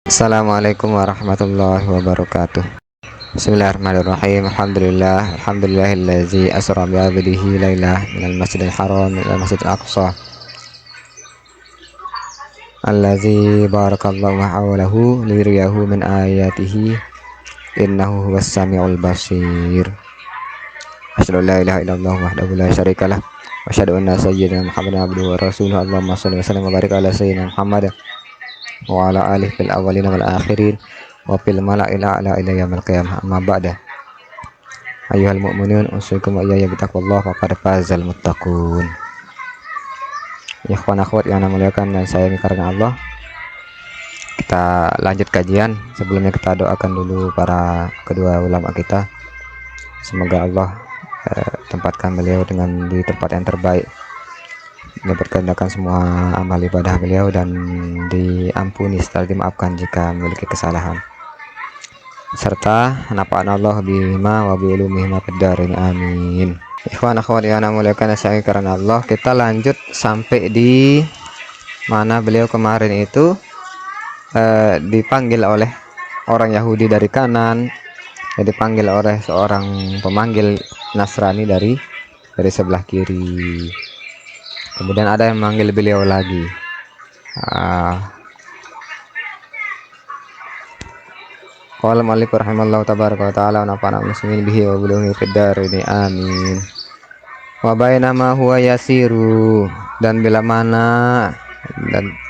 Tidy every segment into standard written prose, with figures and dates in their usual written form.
Assalamualaikum warahmatullahi wabarakatuh. Bismillahirrahmanirrahim. Alhamdulillahillazi asra bi 'abdihi lailah minal masjidil haram ilal masjidil aqsa allazi barakallahu hawlahu liyuriyahu min ayatihi innahu huwas samiul basir. Asyhadu an la ilaha illallah wahdahu la syarikalah wa asyhadu anna sayyidina Muhammadan abduhu wa rasuluhu. Allahumma shalli wa sallim wa barik ala sayyidina Muhammad wa ala alihi fil awwalin wal akhirin wa fil mala'il a'la ila yaumil qiyamah. Amma ba'da. Ayyuhal mu'minun usikum wa iyaya bitaqwallah faqad fazal muttaqun. Ikhwan akhwat yang muliakan dan sayangi karena Allah, kita lanjut kajian. Sebelumnya kita doakan dulu para kedua ulama kita, semoga Allah tempatkan beliau dengan di tempat yang terbaik, diberkahi semua amal ibadah beliau dan diampuni serta dimaafkan jika memiliki kesalahan, serta nafa'ana Allah bima wa bi ulumihi ma fid dharain amin. Ikhwan akhwat yang muliakan saya karena Allah, kita lanjut sampai di mana beliau kemarin itu dipanggil oleh orang Yahudi dari kanan, dipanggil oleh seorang pemanggil Nasrani dari sebelah kiri. Kemudian ada yang manggil beliau lagi. Qala malik rahimallahu tabaraka wa ta'ala wa nafa'ana muslimin bihi wa bihi fid dharain amin. Wa bainama huwa yasiru, dan bila mana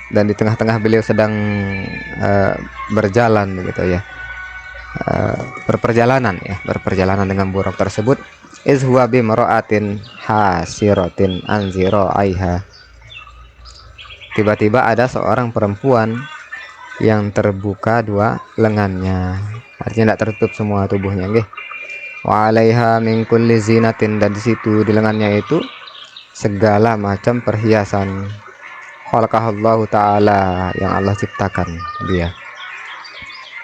dan di tengah-tengah beliau sedang berjalan begitu ya, berperjalanan dengan buruk tersebut, iz huwa bi mar'atin hasiratin anzira aiha, tiba-tiba ada seorang perempuan yang terbuka dua lengannya, artinya tidak tertutup semua tubuhnya nggih. Wa 'alaiha min kulli zinatin, dan di situ di lengannya itu segala macam perhiasan khalaqahallahu ta'ala, yang Allah ciptakan dia.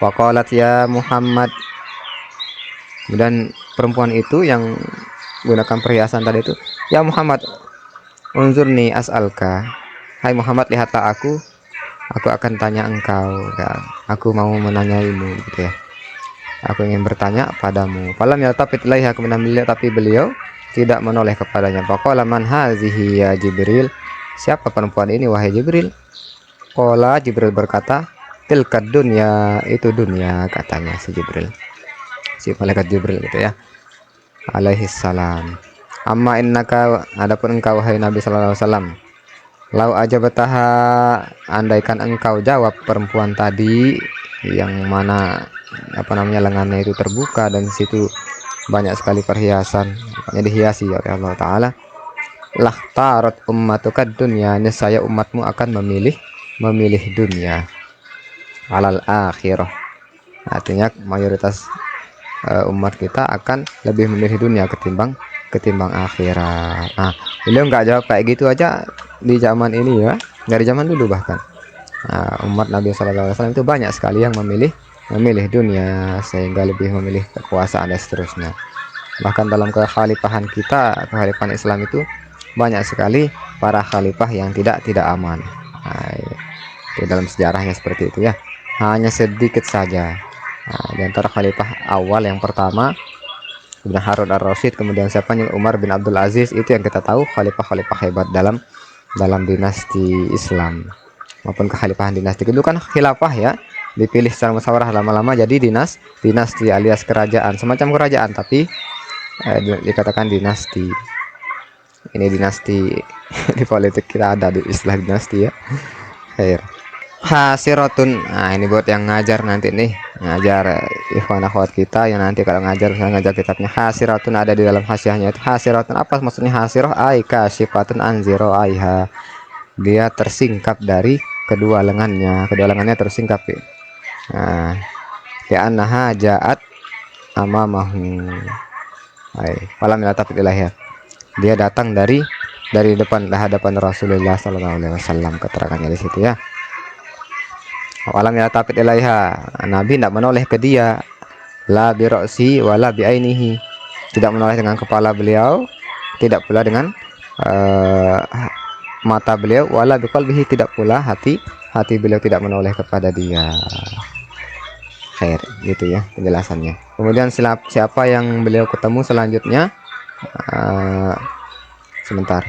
Wa qalat ya Muhammad, dan perempuan itu yang gunakan perhiasan tadi itu, ya Muhammad unzurni as'alka, hai Muhammad lihatlah aku akan tanya engkau ya, aku mau menanyaimu gitu ya, aku ingin bertanya padamu. Falam yaltafit ilaiha, kemudian beliau, tapi beliau tidak menoleh kepadanya. Faqala man hazihi ya Jibril, siapa perempuan ini wahai Jibril? Qala, Jibril berkata, tilkad dunya, itu dunia, katanya si Jibril, si malaikat Jibril gitu ya, alaihi salam. Amma innaka, adapun engkau wahai Nabi sallallahu alaihi wasallam, lau ajabataha, andaikan engkau jawab perempuan tadi yang mana lengannya itu terbuka dan situ banyak sekali perhiasan, yang dihiasi oleh Allah Ta'ala, lah tarot ummatuka dunya, saya umatmu akan memilih dunia alal akhirah, artinya mayoritas umat kita akan lebih memilih dunia ketimbang akhirat. Nah, beliau nggak jawab kayak gitu aja di zaman ini ya, dari zaman dulu bahkan. Nah, umat Nabi SAW itu banyak sekali yang memilih dunia, sehingga lebih memilih kekuasaan dan seterusnya. Bahkan dalam kekhalifahan kita, kekhalifahan Islam itu banyak sekali para khalifah yang tidak aman. Nah, itu dalam sejarahnya seperti itu ya, hanya sedikit saja. Nah, di antara khalifah awal yang pertama Ibn Harun ar-Rasyid, kemudian siapa nih, Umar bin Abdul Aziz, itu yang kita tahu khalifah hebat dalam dinasti Islam maupun kekhalifahan dinasti. Itu kan khilafah ya, dipilih secara musyawarah, lama-lama jadi dinasti alias kerajaan, semacam kerajaan tapi dikatakan dinasti. Ini dinasti di politik kita ada di istilah dinasti ya. Khair. Hasiratun, nah ini buat yang ngajar nanti nih, ngajar ikhwan akhwat kita yang nanti kalau ngajar, misalnya ngajar kitabnya hasiratun, ada di dalam hasiahnya itu hasiratun, apa maksudnya hasirah? Aika sifatun anziro aiha, dia tersingkap dari kedua lengannya tersingkap ya. Nah, ya annaha ja'at amamahu, falam yaltafit ilaiha, dia datang dari hadapan Rasulullah sallallahu alaihi wasallam, keterangannya di situ ya. Walam yaltafit ilaiha, Nabi tidak menoleh ke dia, la bi ra'si wala bi ainihi, tidak menoleh dengan kepala beliau, tidak pula dengan mata beliau, wala bi qalbihi, tidak pula hati hati beliau tidak menoleh kepada dia. Khair, gitu ya penjelasannya. Kemudian siapa yang beliau ketemu selanjutnya, uh, sebentar.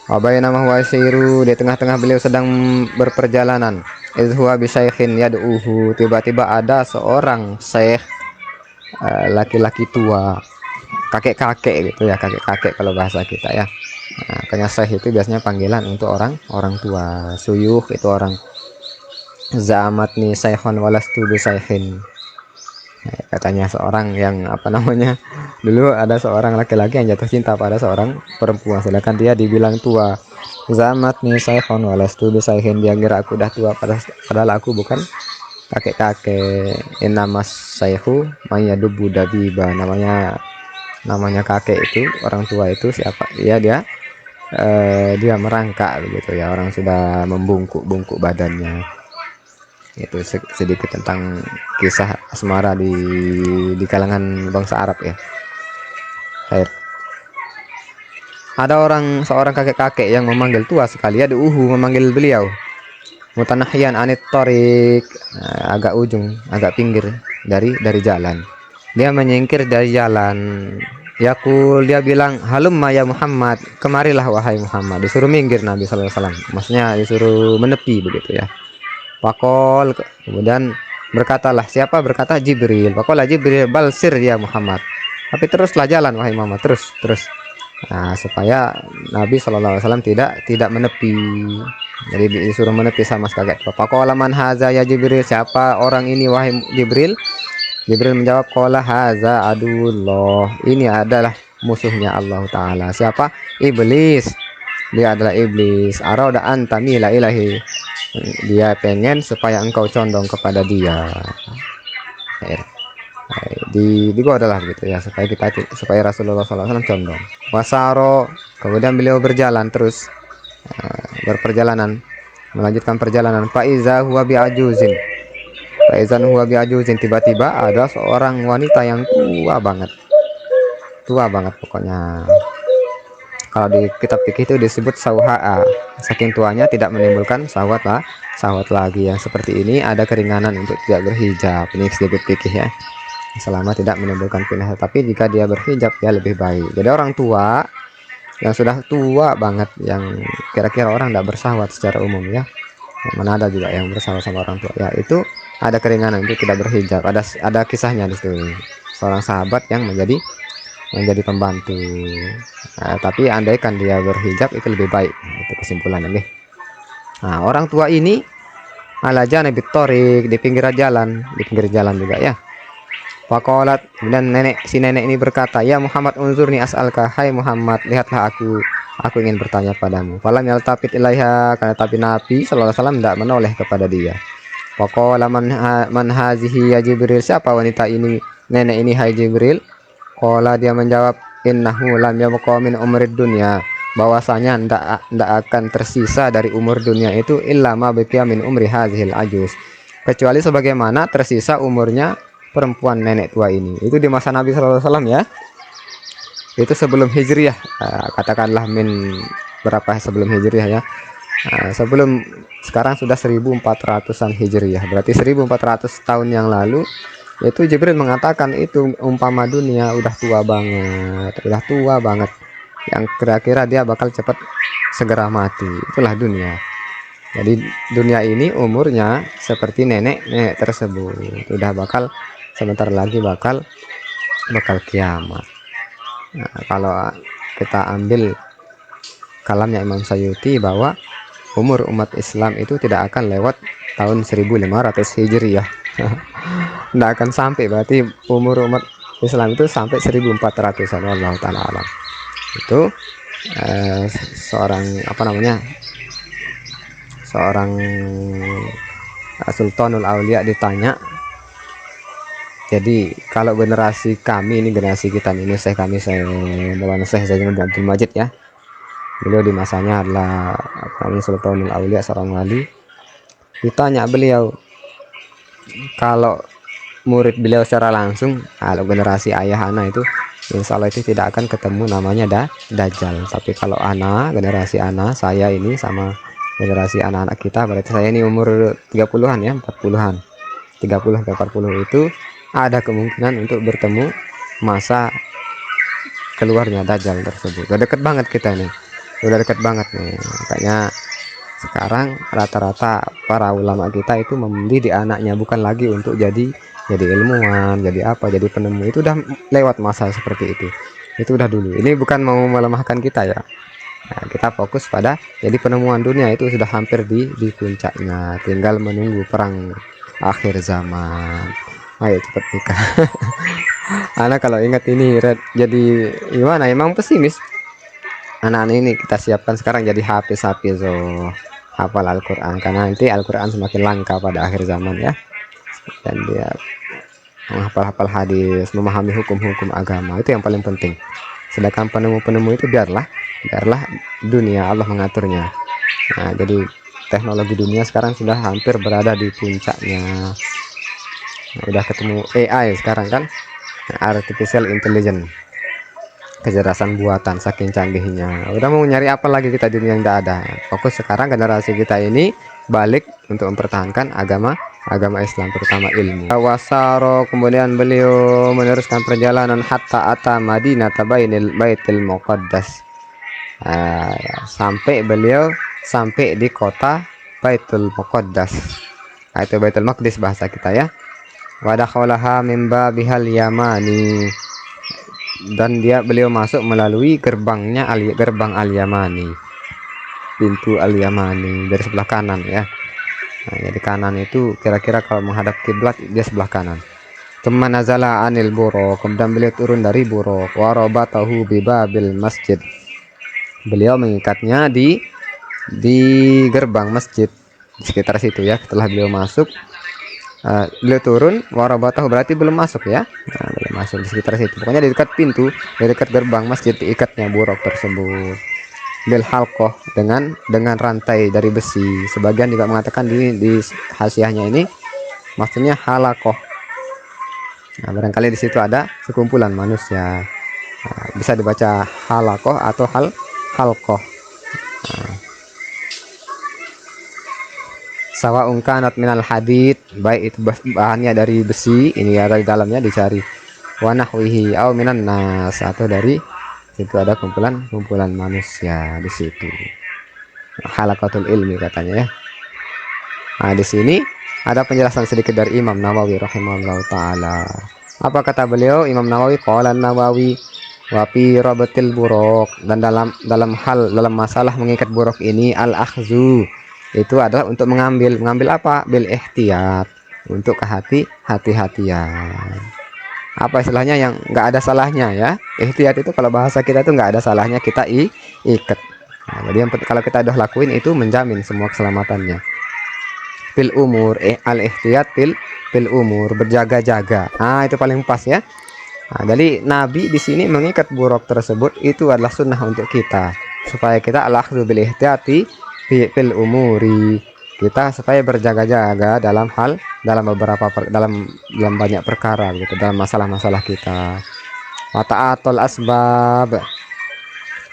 Wabayna huwa yasiru, di tengah-tengah beliau sedang berperjalanan. Idh huwa bisaykhin yad'uhu, tiba-tiba ada seorang syekh, laki-laki tua, kakek-kakek gitu ya, kakek-kakek kalau bahasa kita ya. Nah, makanya syekh itu biasanya panggilan untuk orang tua. Suyuh itu orang. Zamatni saikhon walastu bisaykhin. Katanya seorang yang apa namanya, dulu ada seorang laki-laki yang jatuh cinta pada seorang perempuan, sedangkan dia dibilang tua. Zamat nih saikhon walastu bisaykhin, dia kira aku udah tua, padahal aku bukan kakek-kakek. Inamas saikhu mayadubu dabiba, namanya kakek itu, orang tua itu siapa ya, dia merangkak begitu ya, orang sudah membungkuk-bungkuk badannya. Itu sedikit tentang kisah asmara di kalangan bangsa Arab ya. Baik. Ada seorang kakek-kakek yang memanggil tua sekali ya, memanggil beliau. Mutanahyan anit torik, agak ujung, agak pinggir dari jalan. Dia menyingkir dari jalan. Dia bilang, halumma ya Muhammad, kemarilah wahai Muhammad. Disuruh minggir Nabi sallallahu alaihi wasallam. Maksudnya disuruh menepi begitu ya. Pakol, kemudian berkatalah, siapa berkata? Jibril. Pakola Jibril, balsir ya Muhammad. Tapi teruslah jalan wahai Muhammad, terus. Nah, supaya Nabi Shallallahu Alaihi Wasallam tidak menepi. Jadi disuruh menepi sama kakek. Pakola man haza ya Jibril, siapa orang ini wahai Jibril? Jibril menjawab, kola haza adullah, ini adalah musuhnya Allah Ta'ala. Siapa? Iblis. Dia adalah iblis. Arada antamila ilahi, dia pengen supaya engkau condong kepada dia. Di gua adalah gitu ya, supaya Rasulullah SAW condong. Wasaro, kemudian beliau berjalan terus, melanjutkan perjalanan. Faiza huwa bi'ajuzin, tiba-tiba ada seorang wanita yang tua banget pokoknya. Kalau di kitab fikih itu disebut sauha'a, saking tuanya tidak menimbulkan syahwat lagi. Yang seperti ini ada keringanan untuk tidak berhijab, ini sedikit fikih ya, selama tidak menimbulkan pindah. Tapi jika dia berhijab ya lebih baik. Jadi orang tua yang sudah tua banget, yang kira-kira orang tidak bersyahwat secara umum ya, mana ada juga yang bersyahwat sama orang tua ya, itu ada keringanan untuk tidak berhijab. Ada kisahnya di situ, seorang sahabat yang menjadi pembantu. Tapi andaikan dia berhijab itu lebih baik, itu kesimpulannya nih. Nah, orang tua ini ala janabit torik, di pinggir jalan juga ya. Faqalat, kemudian si nenek ini berkata, ya Muhammad unzurni as'alka, hai Muhammad, lihatlah aku ingin bertanya padamu. Falam yaltafit ilaiha, karena tapi Nabi sallallahu alaihi wasallam tidak menoleh kepada dia. Faqala man hazihi ya Jibril, siapa wanita ini, nenek ini hai Jibril? Qala, dia menjawab, innahu lam yabqa min umrid dunya, bahwasanya ndak akan tersisa dari umur dunia itu illa ma baqiya min umri hazihil ajuz, kecuali sebagaimana tersisa umurnya perempuan nenek tua ini. Itu di masa Nabi sallallahu alaihi wasallam ya. Itu sebelum Hijriah, katakanlah min berapa sebelum Hijriah ya. Sebelum sekarang sudah 1400-an Hijriah, berarti 1400 tahun yang lalu. Itu Jibril mengatakan itu umpama dunia udah tua banget, yang kira-kira dia bakal cepat segera mati. Itulah dunia. Jadi dunia ini umurnya seperti nenek tersebut, udah bakal sebentar lagi bakal kiamat. Nah, kalau kita ambil kalamnya Imam Sayuti bahwa umur umat Islam itu tidak akan lewat tahun 1500 Hijriah. Tidak akan sampai, berarti umur umat Islam itu sampai 1400-an. Wallahu ta'ala alam. Itu seorang Sultanul Aulia ditanya, jadi kalau generasi kami ini, generasi kita ini, Syekh Zainuddin Abdul Majid ya, beliau di masanya adalah Sultanul Aulia, seorang wali. Ditanya beliau, kalau murid beliau secara langsung, kalau generasi ayah anak itu insya Allah itu tidak akan ketemu namanya Dajjal. Tapi kalau generasi anak saya ini sama generasi anak-anak kita. Berarti saya ini umur 30-an ya, 40-an, 30 ke 40 itu ada kemungkinan untuk bertemu masa keluarnya Dajjal tersebut. Udah deket banget kita nih, udah deket banget nih. Makanya sekarang rata-rata para ulama kita itu mendidik anaknya bukan lagi untuk jadi ilmuwan, jadi apa, jadi penemu. Itu udah lewat masa seperti itu udah dulu. Ini bukan mau melemahkan kita ya. Nah, kita fokus pada jadi penemuan dunia itu sudah hampir di puncaknya, tinggal menunggu perang akhir zaman. Ayo cepet nikah. Anak kalau ingat ini Red, jadi gimana, emang pesimis. Anak-anak ini kita siapkan sekarang jadi hafiz-hafiz, hafal Al-Quran, karena nanti Al-Quran semakin langka pada akhir zaman ya. Dan dia menghafal-hafal hadis, memahami hukum-hukum agama, itu yang paling penting. Sedangkan penemu-penemu itu biarlah dunia Allah mengaturnya. Nah, jadi teknologi dunia sekarang sudah hampir berada di puncaknya. Nah, udah ketemu AI sekarang kan, artificial intelligence, kecerdasan buatan, saking canggihnya. Udah mau nyari apa lagi kita di dunia yang tidak ada. Fokus sekarang generasi kita ini balik untuk mempertahankan agama Islam, terutama ilmu. Wasaro, kemudian beliau meneruskan perjalanan hatta ata Madinah tabainil baitil muqaddas. Sampai di kota Baitul Muqaddas. Itu Baitul Maqdis bahasa kita ya. Wadakhalaha min babihal yamani, dan beliau masuk melalui gerbang Al-Yamani, pintu Al-Yamani dari sebelah kanan ya. Nah, jadi kanan itu kira-kira kalau menghadap kiblat dia sebelah kanan. Tsumma nazala anil buraq, kemudian beliau turun dari buraq. Wa rabatahu bi babil masjid, beliau mengikatnya di gerbang masjid di sekitar situ ya. Setelah beliau masuk, beliau turun, warabatahu berarti belum masuk ya. Nah, belum masuk di sekitar situ, pokoknya di dekat pintu, di dekat gerbang masjid diikatnya buraq tersebut bil halqoh, dengan rantai dari besi. Sebagian juga mengatakan di hasiahnya ini maksudnya halakoh. Nah, barangkali di situ ada sekumpulan manusia. Nah, bisa dibaca halakoh atau halqoh. Nah, sawa ungkanat minal hadid, baik itu bahannya dari besi, ini ada di dalamnya dicari. Wa nahwihi au minan nas, atau dari situ ada kumpulan manusia di situ. Halaqatul ilmi katanya ya. Nah, di sini ada penjelasan sedikit dari Imam Nawawi rahimahullah taala. Apa kata beliau? Imam Nawawi, qala Nawawi wa fi rabatil buraq, dan dalam masalah mengikat buraq ini al akhzu, itu adalah untuk mengambil apa? Bil ihtiyat, untuk hati-hatian. Apa istilahnya yang nggak ada salahnya ya. Ihtiyat itu kalau bahasa kita tuh nggak ada salahnya kita ikat. Nah, jadi kalau kita udah lakuin itu menjamin semua keselamatannya. Fil umur, al ihtiyat fil umur, berjaga-jaga. Nah, itu paling pas ya. Nah, jadi Nabi di sini mengikat buraq tersebut itu adalah sunnah untuk kita, supaya kita al-akhdhu bil ihtiyati fil umuri, kita supaya berjaga-jaga dalam banyak perkara gitu, dalam masalah-masalah kita. Wa ta'atul asbab.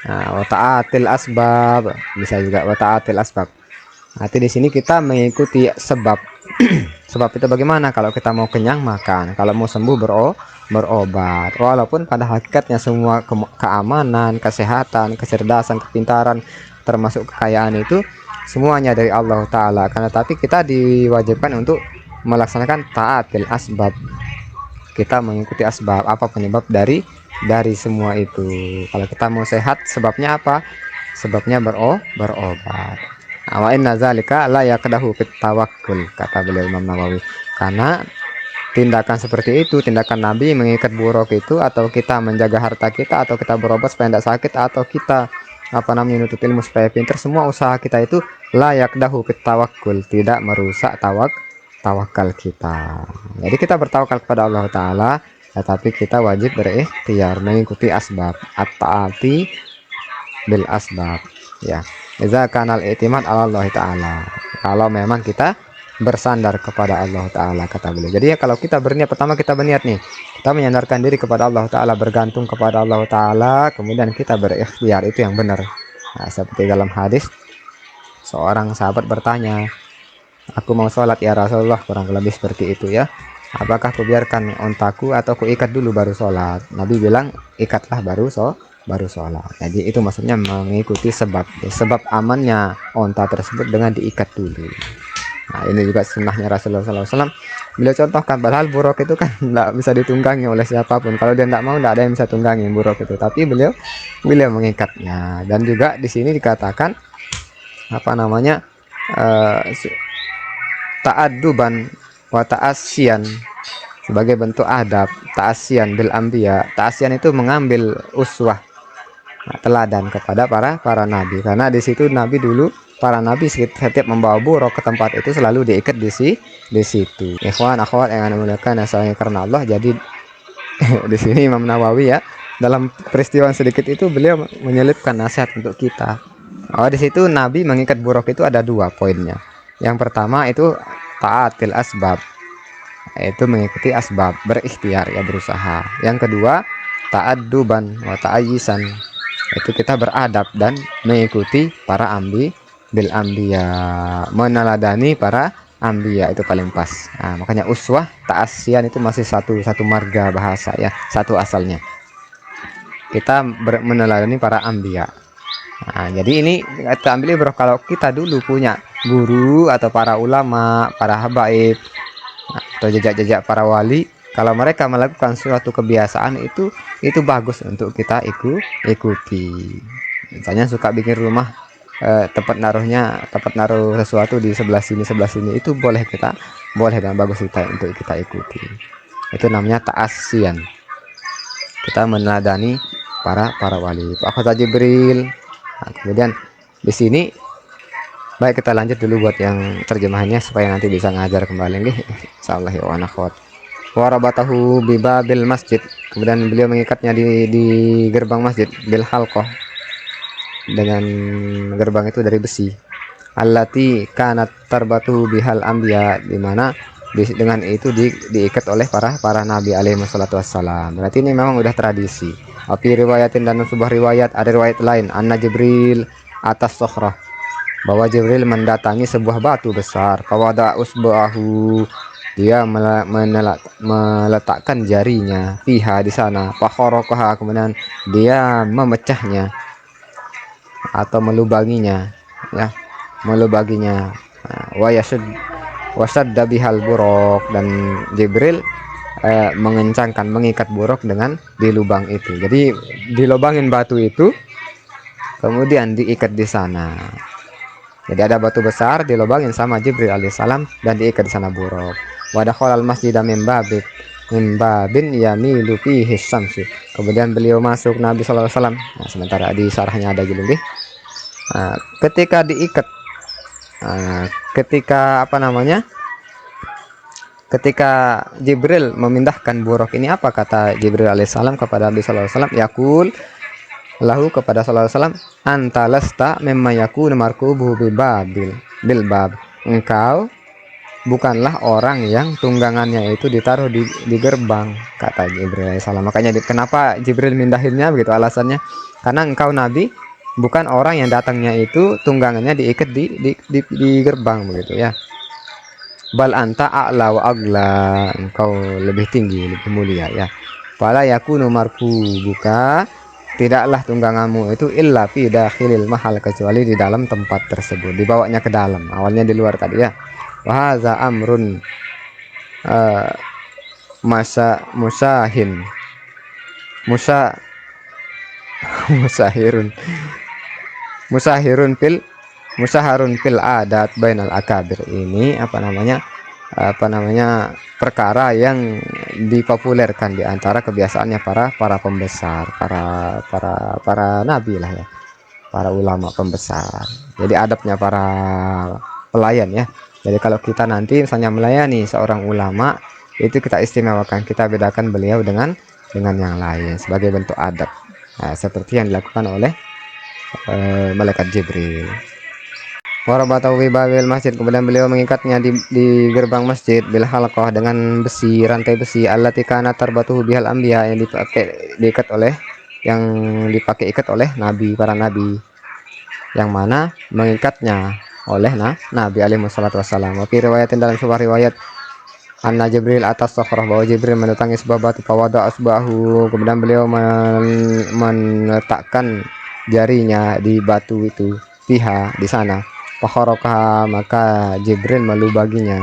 Nah, wa ta'atil asbab bisa juga wa ta'atil asbab. Nanti di sini kita mengikuti sebab. Sebab itu bagaimana? Kalau kita mau kenyang makan, kalau mau sembuh berobat. Walaupun pada hakikatnya semua keamanan, kesehatan, kecerdasan, kepintaran, termasuk kekayaan itu semuanya dari Allah Ta'ala. Karena tapi kita diwajibkan untuk melaksanakan taatil asbab. Kita mengikuti asbab, apa penyebab dari semua itu. Kalau kita mau sehat, sebabnya apa? Sebabnya berobat. Wa inna zalika la yaqdahu fit tawakkul, kata beliau Imam Nawawi. Karena tindakan seperti itu, tindakan Nabi mengikat buraq itu, atau kita menjaga harta kita, atau kita berobat supaya tidak sakit, atau kita menuntut ilmu supaya pintar, semua usaha kita itu layak dahu fit tawakkul, tidak merusak tawakal kita. Jadi kita bertawakal kepada Allah Ta'ala, tetapi kita wajib berikhtiar mengikuti asbab, at-ta'ati bil asbab ya. Iza kanal i'timad ala Allah Ta'ala, kalau memang kita bersandar kepada Allah Ta'ala, kata beliau. Jadi ya, kalau kita berniat, pertama kita berniat nih, kita menyandarkan diri kepada Allah Ta'ala, bergantung kepada Allah Ta'ala, kemudian kita berikhtiar, itu yang benar. Nah, seperti dalam hadis seorang sahabat bertanya, aku mau sholat ya Rasulullah, kurang lebih seperti itu ya. Apakah kubiarkan ontaku atau ku ikat dulu baru sholat? Nabi bilang ikatlah baru sholat. Jadi itu maksudnya mengikuti sebab amannya onta tersebut dengan diikat dulu. Nah, ini juga sunnahnya Rasulullah SAW. Beliau contohkan, padahal buruk itu kan tidak bisa ditunggangi oleh siapapun. Kalau dia tidak mau, tidak ada yang bisa tunggangi buruk itu. Tapi beliau mengikatnya. Dan juga di sini dikatakan apa namanya, ta'adduban wa ta'asyian, sebagai bentuk adab, ta'asyian bil anbiya. Ta'asyian itu mengambil uswah, teladan kepada para nabi, karena di situ nabi dulu, para nabi setiap membawa buruk ke tempat itu selalu diikat di situ. Ikhwan akhwat yang dimuliakan asalnya karena Allah. Jadi di sini Imam Nawawi ya, dalam peristiwa sedikit itu beliau menyelipkan nasihat untuk kita. Oh, di situ nabi mengikat buruk itu ada dua poinnya. Yang pertama itu taatil asbab, itu mengikuti asbab, berikhtiar ya, berusaha. Yang kedua ta'adduban wa ta'ayyisan, itu kita beradab dan mengikuti para bil ambiya, meneladani para ambiya, itu paling pas. Nah, makanya uswah ta'asyian itu masih satu marga bahasa ya, satu asalnya. Kita meneladani para ambiya. Nah, jadi ini kita ambil bro, kalau kita dulu punya guru atau para ulama, para habaib, atau jejak-jejak para wali, kalau mereka melakukan suatu kebiasaan itu bagus untuk kita ikuti. Misalnya suka bikin rumah, tempat naruh sesuatu di sebelah sini itu boleh dan bagus untuk kita ikuti. Itu namanya ta'asyian, kita meneladani para wali. Akhwat Jibril. Nah, kemudian di sini baik, kita lanjut dulu buat yang terjemahannya supaya nanti bisa ngajar kembali nih insyaallah ya akhwat. Warabatahu bibabil masjid, kemudian beliau mengikatnya di gerbang masjid, bil halqah, dengan gerbang itu dari besi. Allati kanat tarbatu bihal anbiya, di mana dengan itu diikat oleh para nabi alaihi wassalatu wassalam. Berarti ini memang udah tradisi. Tapi riwayatin, dan sebuah riwayat, ada riwayat lain, anna Jibril atas sokhrah, bahwa Jibril mendatangi sebuah batu besar. Fawada usbahu, dia meletakkan jarinya fiha, di sana. Fakhorokoha, kemudian dia memecahnya atau melubanginya ya, melubanginya. Wasad dabihal buruk, dan Jibril mengikat buruk dengan di lubang itu. Jadi dilubangin batu itu, kemudian diikat di sana. Jadi ada batu besar dilubangin sama Jibril alaihissalam dan diikat di sana buruk. Wadakhalal masjid min babin yamilu fihi syamsu. Kemudian beliau masuk, Nabi sallallahu alaihi wasallam. Nah, sementara di sarahnya ada gitu deh. Nah, ketika diikat, ketika apa namanya? Ketika Jibril memindahkan buruk ini, apa kata Jibril alaihissalam kepada Nabi sallallahu alaihi wasallam? Yaqul lahu, kepada sallallahu alaihi wasallam, anta lasta mimma yakunu markubuhu bil bab. Engkau bukanlah orang yang tunggangannya itu ditaruh di gerbang, kata Jibril alaihissalam. Makanya kenapa Jibril mindahinnya begitu, alasannya karena engkau nabi bukan orang yang datangnya itu tunggangannya diikat di gerbang begitu ya. Bal anta a'la wa agla, engkau lebih tinggi, lebih mulia ya. Fala yakunu markubuka, tidaklah tungganganmu itu illa fi dakhilil mahal, kecuali di dalam tempat tersebut, dibawanya ke dalam. Awalnya di luar tadi ya. Wa hadza amrun musahirun musaharun fil adat bainal akabir. Ini apa namanya perkara yang dipopulerkan di antara kebiasaannya para pembesar, para nabi lah ya, para ulama pembesar. Jadi adabnya para pelayan ya. Jadi kalau kita nanti misalnya melayani seorang ulama, itu kita istimewakan, kita bedakan beliau dengan yang lain sebagai bentuk adab. Nah, seperti yang dilakukan oleh malaikat Jibril. Warabatahu fi babil masjid, kemudian beliau mengikatnya di gerbang masjid bil halqah, dengan besi, rantai besi, allati kana tarbatuhu bihal anbiya, yang dipakai ikat oleh nabi, para nabi, yang mana mengikatnya oleh Nabi alaihi wassalatu wassalam. Wa fi riwayatin, dalam sebuah riwayat, anna Jibril atas sofrah, bahwa Jibril mendatangi sebuah batu, fawada asbahu, kemudian beliau meletakkan jarinya di batu itu, fiha, di sana, fakharaka, maka Jibril melubaginya,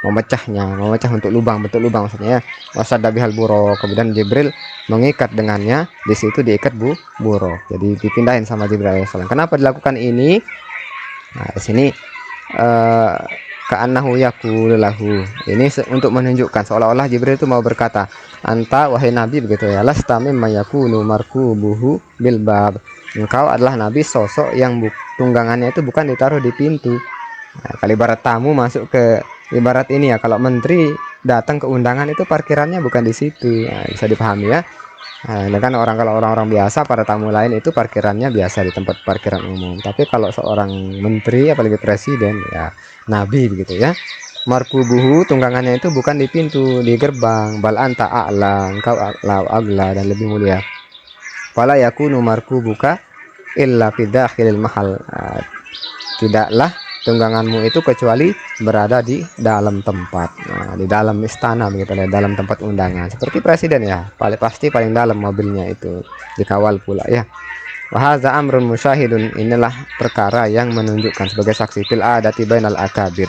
memecah untuk lubang, bentuk lubang maksudnya ya. Wasadda bihal buruk, kemudian Jibril mengikat dengannya, di situ diikat buruk, jadi dipindahin sama Jibril alaihissalam. Kenapa dilakukan ini? Nah, di sini eh ka'annahu yaqulu lahu. Ini untuk menunjukkan seolah-olah Jibril itu mau berkata, "Anta wahai nabi," begitu ya, "lasta mimma yakunu markubuhu bil bab." Engkau adalah nabi sosok yang tunggangannya itu bukan ditaruh di pintu. Nah, kalau ibarat tamu masuk ke, ibarat ini ya, kalau menteri datang ke undangan itu parkirannya bukan di situ. Nah, bisa dipahami ya. Nah, ini kan kalau orang-orang biasa, para tamu lain itu parkirannya biasa di tempat parkiran umum. Tapi kalau seorang menteri, apalagi presiden, ya nabi begitu ya. Markubuhu, tunggangannya itu bukan di pintu, di gerbang. Bal anta a'la, engkau a'la agla, dan lebih mulia. Fala yakunu markubuka illa fidakhilil mahal. Nah, tidaklah tungganganmu itu kecuali berada di dalam tempat, nah, di dalam istana begitu ya, dalam tempat undangan seperti presiden ya, paling dalam mobilnya itu dikawal pula ya. Wahadza amrun musyahidun, inilah perkara yang menunjukkan sebagai saksi fil adati bainal akabir,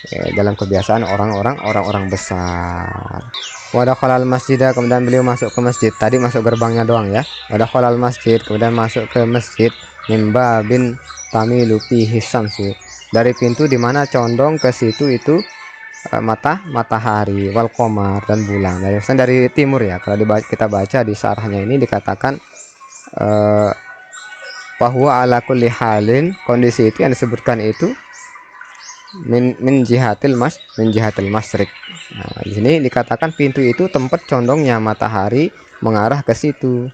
ya, dalam kebiasaan orang-orang besar. Wadakhalal masjidah, kemudian beliau masuk ke masjid, tadi masuk gerbangnya doang ya. Wadakhalal masjid, kemudian masuk ke masjid, mimba bin tamilu fihi syamsu, dari pintu dimana condong ke situ itu matahari, wal qamar, dan bulan. Dari timur ya, kalau kita baca di syarahnya ini dikatakan bahwa ala kulli halin, kondisi itu yang disebutkan itu min jihatil masrik. Nah, di sini dikatakan pintu itu tempat condongnya matahari mengarah ke situ,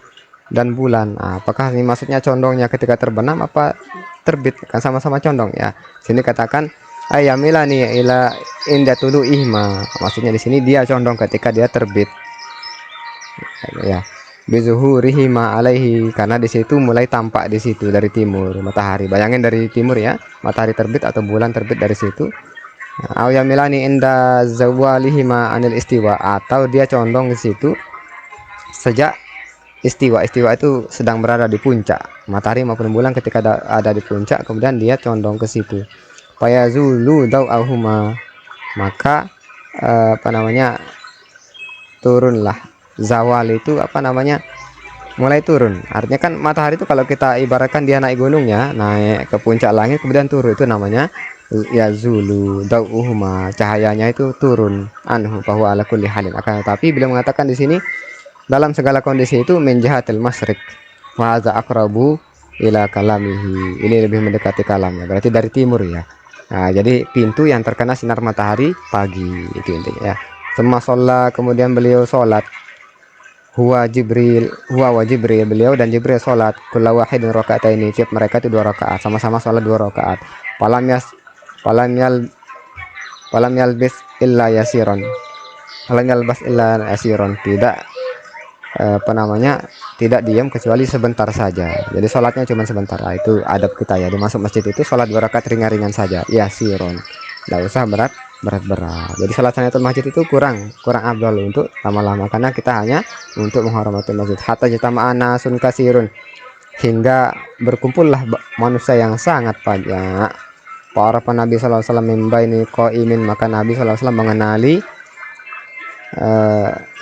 dan bulan. Nah, apakah ini maksudnya condongnya ketika terbenam apa terbit? Kan sama-sama condong ya. Sini katakan ayamilani ila inda tulu ihma. Maksudnya di sini dia condong ketika dia terbit. Ya. Bizuhurihi ma alaihi, karena di situ mulai tampak di situ dari timur matahari. Bayangin dari timur ya, matahari terbit atau bulan terbit dari situ. Au yamilani inda zawalihi ma anil istiwa, atau dia condong di situ sejak istiwa. Istiwa itu sedang berada di puncak, matahari maupun bulan ketika ada di puncak, kemudian dia condong ke situ. Fayazulu daw'ahuma, maka turunlah zawal itu mulai turun. Artinya kan matahari itu kalau kita ibaratkan dia naik gunungnya, naik ke puncak langit kemudian turun, itu namanya ya zulu daw'uhuma, cahayanya itu turun, anhu bahwa ala kulli halin. Akan tetapi beliau mengatakan di sini dalam segala kondisi itu menjahatil masrik, wa hadza aqrabu ila kalamihi, ini lebih mendekati kalamnya, berarti dari timur ya. Nah, jadi pintu yang terkena sinar matahari pagi, itu intinya ya. Semua sholat, kemudian beliau sholat, huwa wa Jibril, beliau dan Jibril sholat, kulla wahidin rakaataini, tiap mereka itu 2 rakaat, sama-sama sholat 2 rakaat. Falam yalbis illa yasiron, tidak tidak diam kecuali sebentar saja. Jadi sholatnya cuma sebentar. Nah, itu adab kita ya, dimasuk masjid itu sholat 2 rakaat ringan-ringan saja, yasiron, tidak usah berat. Jadi sholat tahiyatul masjid itu kurang abdul untuk lama-lama, karena kita hanya untuk menghormati masjid. Hatta jatama'ana sun kasirun, hingga berkumpullah manusia yang sangat banyak. Para Nabi sallallahu alaihi wasallam membaini qaimin, maka Nabi sallallahu alaihi wasallam mengenali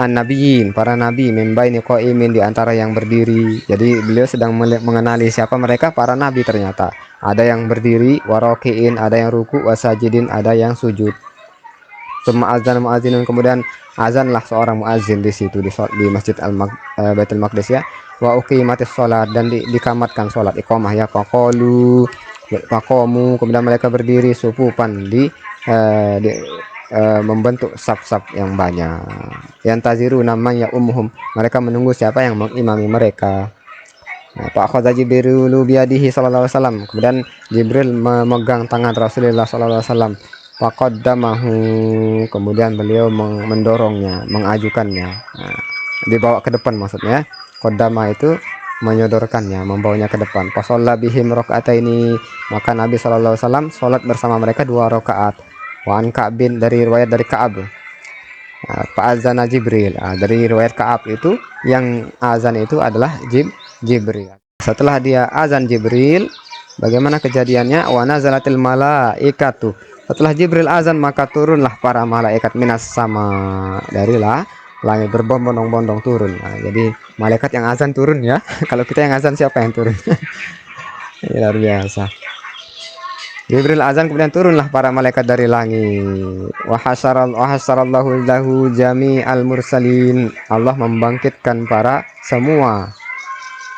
an-nabiyyin, para nabi, membaini qaimin, di antara yang berdiri. Jadi beliau sedang mengenali siapa mereka, para nabi. Ternyata ada yang berdiri, warokiin, ada yang ruku, wasajidin, ada yang sujud. Summa azan muazzinun, kemudian azanlah seorang muazzin di situ, di Masjid Baitul Maqdis ya. Wa uqimatis sholat, dan dikamatkan sholat iqamah ya. Faqamu, kemudian mereka berdiri sufufan, membentuk saf-saf yang banyak. Yang taziru namanya umhum, mereka menunggu siapa yang mengimami mereka. Nah, Pak Akhadha Jibrilu biyadihi sallallahu alaihi wasallam, kemudian Jibril memegang tangan Rasulullah sallallahu alaihi wasallam. Faqaddamahu, kemudian beliau mendorongnya, mengajukannya. Nah, dibawa ke depan maksudnya. Qaddama itu menyodorkannya, membawanya ke depan. Fasalla bihim rakaataini, maka Nabi sallallahu alaihi wasallam salat bersama mereka 2 rakaat. Wa an Ka'bin, dari riwayat dari Ka'ab. Fa'azana Jibril. Dari riwayat Ka'ab itu yang azan itu adalah Jibril. Setelah dia azan Jibril, bagaimana kejadiannya? Wa nazalatil malaikatu. Setelah Jibril azan maka turunlah para malaikat minas sama, dari langit, berbondong-bondong turun. Jadi malaikat yang azan turun ya. Kalau kita yang azan siapa yang turun? Luar biasa. Jibril azan kemudian turunlah para malaikat dari langit. Wa hasarallahu lahu jami'al mursalin. Allah membangkitkan para semua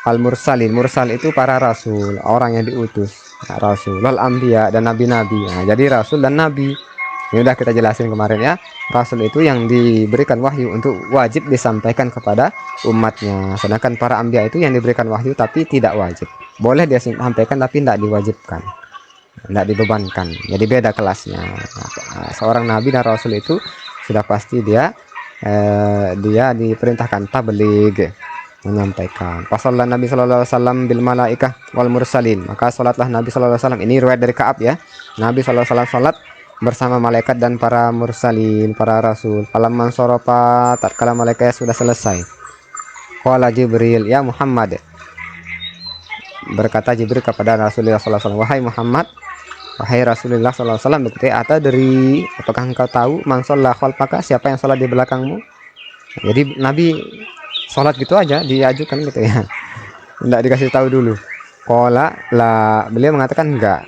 al-mursalin. Mursal itu para rasul, orang yang diutus. Rasul, wal anbiya, dan nabi-nabi. Jadi rasul dan nabi. Ini udah kita jelasin kemarin ya. Rasul itu yang diberikan wahyu untuk wajib disampaikan kepada umatnya. Sedangkan para anbiya itu yang diberikan wahyu tapi tidak wajib. Boleh dia sampaikan tapi tidak diwajibkan, tidak dibebankan. Jadi beda kelasnya. Seorang nabi dan rasul itu sudah pasti dia diperintahkan tabligh, menyampaikan. Pasallah Nabi sallallahu alaihi wasallam bil malaikah wal mursalin, maka salatlah Nabi sallallahu alaihi wasallam, ini riwayat dari Ka'ab ya. Nabi sallallahu alaihi wasallam salat bersama malaikat dan para mursalin, para rasul. Falamman sarafa, tatkala malaikat sudah selesai, qala Jibril, ya Muhammad, berkata Jibril kepada Rasulullah sallallahu alaihi wasallam, wahai Muhammad, wahai Rasulullah sallallahu alaihi wasallam, atadri, apakah engkau tahu, man shalla khalfaka, siapa yang salat di belakangmu? Jadi Nabi sholat gitu aja diajukan gitu ya, tidak dikasih tahu dulu. Qala la, beliau mengatakan enggak.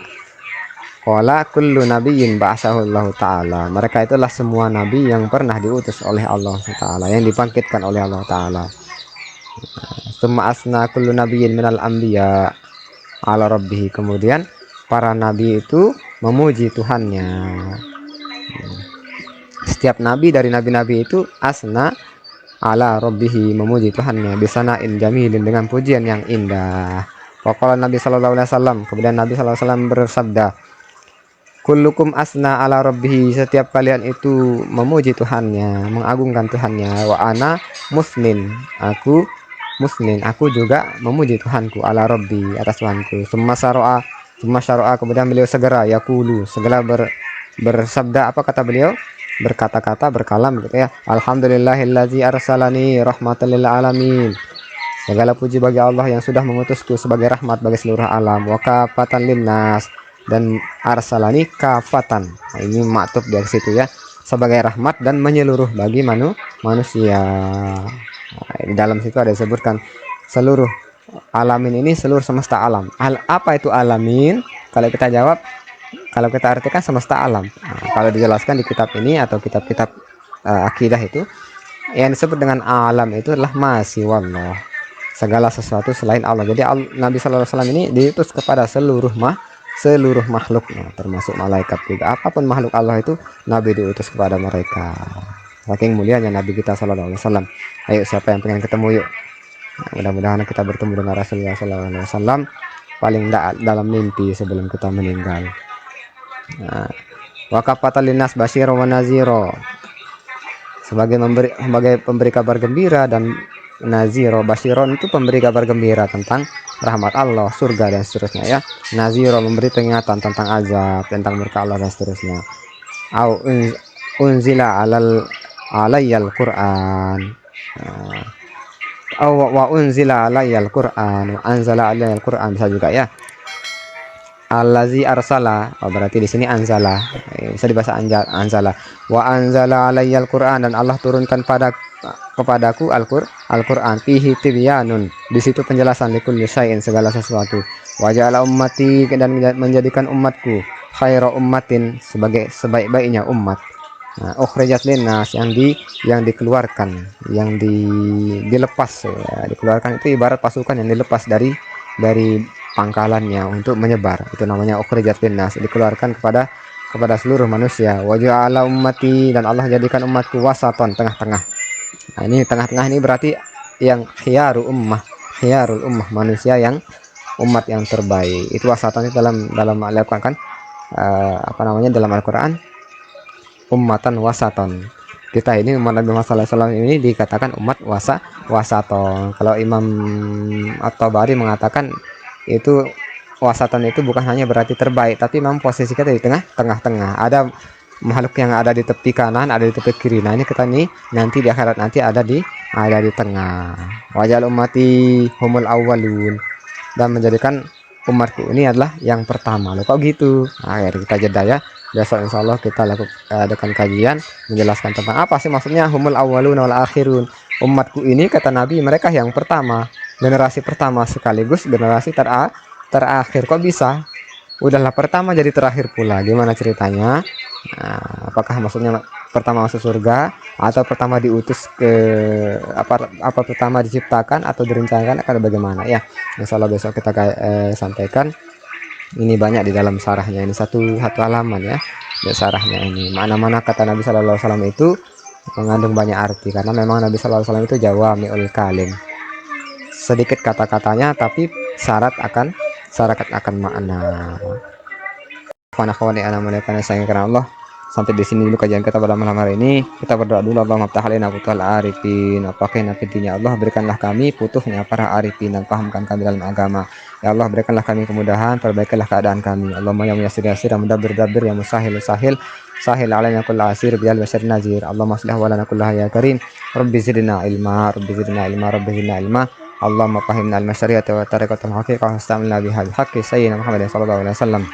Qala kullu nabiyyin ba'athahullahu ta'ala, mereka itulah semua nabi yang pernah diutus oleh Allah Ta'ala, yang dibangkitkan oleh Allah Ta'ala. Summa asna kullu nabiyyin minal anbiya ala rabbih, kemudian para nabi itu memuji Tuhannya. Setiap nabi dari nabi-nabi itu asna ala rabbihi, memuji Tuhannya, bisana'in jamilin, dengan pujian yang indah. Waqala Nabi sallallahu alaihi wasallam, kemudian Nabi sallallahu alaihi wasallam bersabda, kullukum asna ala rabbihi, setiap kalian itu memuji Tuhannya, mengagungkan Tuhannya. Wa ana musnin, aku musnin, aku juga memuji Tuhanku, ala rabbi, atas Tuhanku. Summa syara'a, kemudian beliau segera yaqulu, segera bersabda, apa kata beliau? Berkata-kata, berkalam gitu ya. Alhamdulillahillazi arsalani rahmatan lil alamin, segala puji bagi Allah yang sudah mengutusku sebagai rahmat bagi seluruh alam. Wa kafatan linnas, dan arsalani kafatan. Ini maktub dari situ ya, sebagai rahmat dan menyeluruh bagi manusia. Di dalam situ ada disebutkan seluruh alamin, ini seluruh semesta alam. Apa itu alamin? Kalau kita jawab, kalau kita artikan semesta alam. Kalau dijelaskan di kitab ini atau kitab-kitab akidah itu, yang disebut dengan alam itu adalah masiwallah, segala sesuatu selain Allah. Jadi Nabi sallallahu alaihi wasallam ini diutus kepada seluruh makhluk, termasuk malaikat juga. Apapun makhluk Allah itu Nabi diutus kepada mereka. Saking mulianya Nabi kita sallallahu alaihi wasallam. Ayo, siapa yang pengen ketemu, yuk. Mudah-mudahan kita bertemu dengan Rasulullah sallallahu alaihi wasallam paling dalam mimpi sebelum kita meninggal. Wa kafatan linnas basyira wa nazira, sebagai pemberi kabar gembira, dan naziro, basyiron itu pemberi kabar gembira tentang rahmat Allah, surga dan seterusnya ya. Naziro memberi peringatan tentang azab, tentang murka Allah dan seterusnya. Au unzila alayyal Qur'an, wa unzila alayyal Qur'an, wa anzala alayyal Qur'an, bisa juga ya. Allazi arsala, berarti di sini anzala, bisa dibaca anzala. Wa anzala alayyal Qur'an, dan Allah turunkan kepadaku Al-Qur'an, fihi tibyanun, di situ penjelasan, likulli syai'in, segala sesuatu. Wa ja'ala ummati, dan menjadikan umatku khaira ummatin, sebagai sebaik-baiknya umat. Ukhrijat linnas, yang dikeluarkan, yang dilepas ya. Dikeluarkan itu ibarat pasukan yang dilepas dari pangkalannya untuk menyebar, itu namanya ukhrijat linnas, dikeluarkan kepada seluruh manusia. Wa ja'ala ummati, dan Allah jadikan umatku wasaton, tengah-tengah. Ini tengah-tengah ini berarti yang khiyarul ummah, manusia yang umat yang terbaik. Itu wasaton itu dalam Al-Qur'an kan, dalam Al-Qur'an ummatan wasaton. Kita ini umat Nabi Muhammad SAW ini dikatakan umat wasaton. Kalau Imam At-Tabari mengatakan itu wasaton itu bukan hanya berarti terbaik, tapi memang posisi kita di tengah-tengah. Ada makhluk yang ada di tepi kanan, ada di tepi kiri. Nah ini kita nih nanti di akhirat nanti ada di tengah. Wajal ummati humul awwalun, dan menjadikan umatku ini adalah yang pertama. Loh kok gitu? Akhir kita jeda ya. Besok insya Allah kita adakan kajian menjelaskan tentang apa sih maksudnya humul awwalun wal akhirun. Umatku ini kata Nabi mereka yang pertama, generasi pertama sekaligus generasi terakhir. Kok bisa? Udahlah pertama jadi terakhir pula. Gimana ceritanya? Nah, apakah maksudnya pertama masuk surga atau pertama diutus ke apa pertama diciptakan atau direncanakan akan bagaimana ya? Insya Allah besok kita sampaikan. Ini banyak di dalam sarahnya, ini satu halaman ya di sarahnya ini. Mana-mana kata Nabi Shallallahu Alaihi Wasallam itu mengandung banyak arti, karena memang Nabi Shallallahu Alaihi Wasallam itu jawami'ul kalim, sedikit kata-katanya tapi syarat akan makna. Karena Allah, sampai di sini dulu kajian kita pada malam hari ini. Kita berdoa dulu. Allah maftah alaina futuhal arifin, apakah nantinya Allah berikanlah kami putuhnya para arifin dan pahamkan kami dalam agama. Ya Allah berikanlah kami kemudahan, perbaikilah keadaan kami. Allahumma ya muyassir yassir, mudabbir dabbir, ya musahil sahil sahil alaina kull asir bil basir nazir. Allahumma aslih wa lana kullaha ya karim. Rabbi zidna ilma, rabbi zidna ilma, rabbi zidna ilma. Allahumma fahimna al-masyari'ata wa tariqatul haqiqah wa istamilna bihal haqqi sayyidina Muhammad sallallahu alaihi wasallam.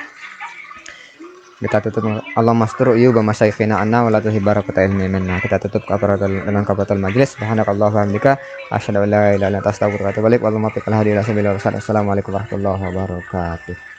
Kita tutup Allah mastur yuba masyayikhina anna wa la tuhibarakata ilmi minna. Kita tutup dengan kafaratul majlis. Subhanakallah wa hamdika asyhadu an la ilaha illa anta astaghfiruka wa atubu ilaik. Wallahu muwaffiq al hadi ila sabilillah. Wassalamualaikum warahmatullahi wabarakatuh.